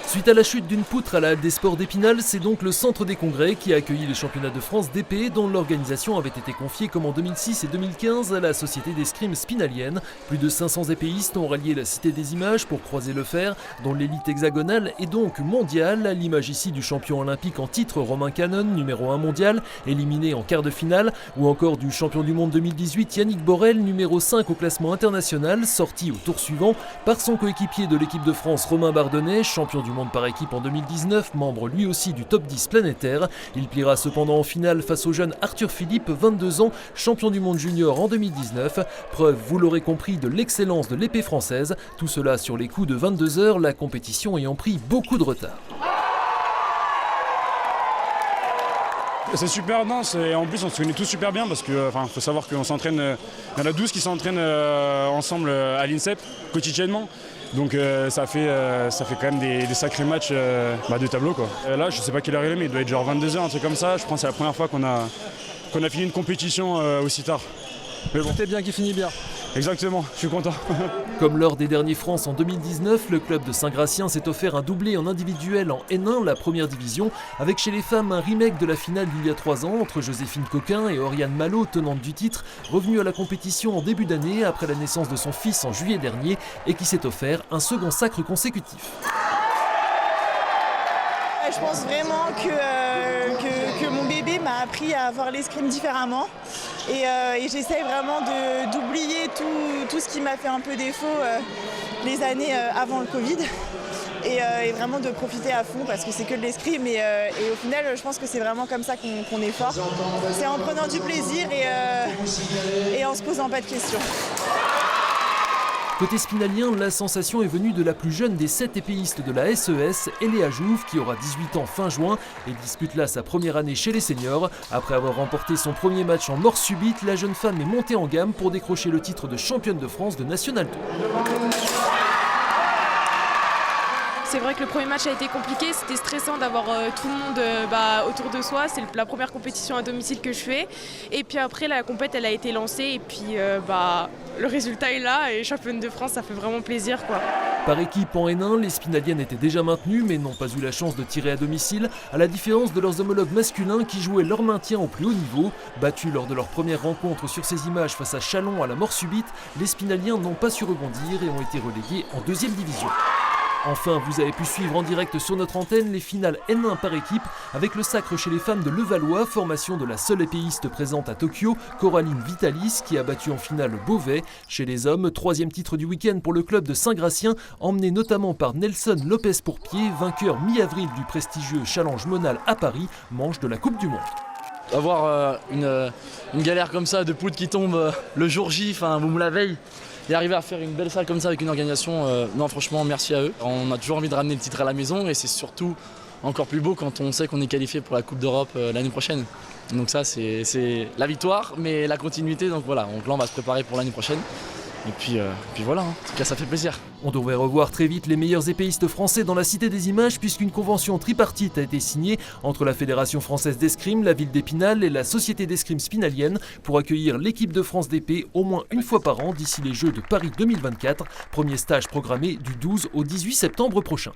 Suite à la chute d'une poutre à la Halle des Sports d'Épinal, c'est donc le Centre des Congrès qui a accueilli les championnats de France d'épée dont l'organisation avait été confiée comme en 2006 et 2015 à la Société d'escrime spinalienne. Plus de 500 épéistes ont rallié la Cité des Images pour croiser le fer, dont l'élite hexagonale est donc mondiale, à l'image ici du champion olympique en titre Romain Cannon, numéro 1 mondial, éliminé en quart de finale, ou encore du champion du monde 2018 Yannick Borel, numéro 5 au classement international, sorti au tour suivant par son coéquipier de l'équipe de France Romain Bardonnay, champion du monde par équipe en 2019, membre lui aussi du top 10 planétaire. Il pliera cependant en finale face au jeune Arthur Philippe, 22 ans, champion du monde junior en 2019. Preuve, vous l'aurez compris, de l'excellence de l'épée française. Tout cela sur les coups de 22 heures, la compétition ayant pris beaucoup de retard. C'est super dense et en plus on se connaît tous super bien parce que faut savoir qu'on s'entraîne, il y en a 12 qui s'entraînent ensemble à l'INSEP quotidiennement. Donc ça fait quand même des sacrés matchs de tableau quoi. Là je sais pas quelle heure il est mais il doit être genre 22h, un truc comme ça. Je pense que c'est la première fois qu'on a fini une compétition aussi tard. Mais bon. C'était bien qu'il finit bien. Exactement, je suis content. Comme lors des derniers France en 2019, le club de Saint-Gratien s'est offert un doublé en individuel en N1, la première division, avec chez les femmes un remake de la finale d'il y a 3 ans entre Joséphine Coquin et Oriane Malo, tenante du titre, revenue à la compétition en début d'année après la naissance de son fils en juillet dernier et qui s'est offert un second sacre consécutif. Je pense vraiment que mon bébé m'a appris à voir l'escrime différemment et j'essaye vraiment d'oublier tout ce qui m'a fait un peu défaut les années avant le Covid et vraiment de profiter à fond parce que c'est que de l'escrime et au final je pense que c'est vraiment comme ça qu'on est fort. C'est en prenant du plaisir et en se posant pas de questions. Côté spinalien, la sensation est venue de la plus jeune des 7 épéistes de la SES, Eléa Jouve, qui aura 18 ans fin juin et dispute là sa première année chez les seniors. Après avoir remporté son premier match en mort subite, la jeune femme est montée en gamme pour décrocher le titre de championne de France de National 2. C'est vrai que le premier match a été compliqué, c'était stressant d'avoir tout le monde autour de soi. C'est la première compétition à domicile que je fais. Et puis après, la compète, elle a été lancée et puis le résultat est là et championne de France, ça fait vraiment plaisir quoi. Par équipe en N1, les spinaliennes étaient déjà maintenues mais n'ont pas eu la chance de tirer à domicile, à la différence de leurs homologues masculins qui jouaient leur maintien au plus haut niveau. Battus lors de leur première rencontre sur ces images face à Châlons à la mort subite, les spinaliens n'ont pas su rebondir et ont été relégués en 2e division. Enfin, vous avez pu suivre en direct sur notre antenne les finales N1 par équipe avec le sacre chez les femmes de Levallois, formation de la seule épéiste présente à Tokyo, Coraline Vitalis, qui a battu en finale Beauvais. Chez les hommes, 3e titre du week-end pour le club de Saint-Gratien, emmené notamment par Nelson Lopez-Pourpier, vainqueur mi-avril du prestigieux Challenge Monal à Paris, manche de la Coupe du Monde. Avoir une galère comme ça de poutre qui tombe le jour J, vous la veille, et arriver à faire une belle salle comme ça avec une organisation, non franchement merci à eux. On a toujours envie de ramener le titre à la maison et c'est surtout encore plus beau quand on sait qu'on est qualifié pour la Coupe d'Europe l'année prochaine. Donc ça c'est la victoire mais la continuité, donc voilà, donc là on va se préparer pour l'année prochaine. Et puis voilà, en tout cas ça fait plaisir. On devrait revoir très vite les meilleurs épéistes français dans la Cité des Images puisqu'une convention tripartite a été signée entre la Fédération française d'escrime, la ville d'Épinal et la Société d'escrime spinalienne pour accueillir l'équipe de France d'épée au moins une fois par an d'ici les Jeux de Paris 2024. Premier stage programmé du 12 au 18 septembre prochain.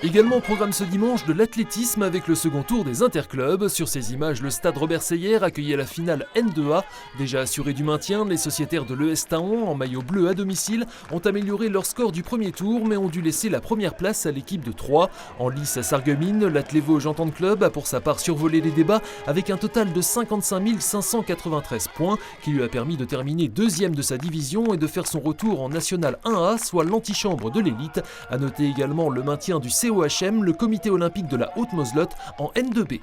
Également au programme ce dimanche de l'athlétisme avec le second tour des interclubs. Sur ces images, le stade Robert Seyer accueillait la finale N2A. Déjà assurés du maintien, les sociétaires de l'ES Taon, en maillot bleu à domicile, ont amélioré leur score du premier tour mais ont dû laisser la première place à l'équipe de Troyes. En lice à Sarreguemines, l'Athlé Vosges Entente Club a pour sa part survolé les débats avec un total de 55 593 points qui lui a permis de terminer 2e de sa division et de faire son retour en National 1A, soit l'antichambre de l'élite. À noter également le maintien du COHM, le comité olympique de la Haute-Moselotte, en N2B.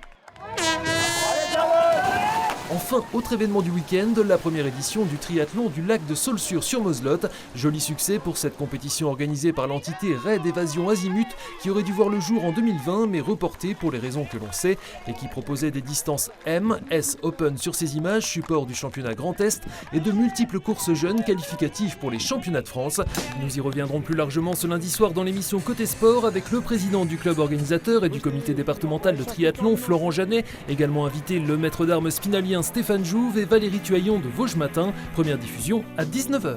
Enfin, autre événement du week-end, la première édition du triathlon du lac de Saulxures sur Moselotte. Joli succès pour cette compétition organisée par l'entité Raid Évasion Azimut qui aurait dû voir le jour en 2020 mais reportée pour les raisons que l'on sait et qui proposait des distances M, S Open sur ces images, support du championnat Grand Est et de multiples courses jeunes qualificatives pour les championnats de France. Nous y reviendrons plus largement ce lundi soir dans l'émission Côté Sport avec le président du club organisateur et du comité départemental de triathlon, Florent Janet, également invité le maître d'armes spinalien Stéphane Jouve et Valérie Tuaillon de Vosges Matin. Première diffusion à 19h.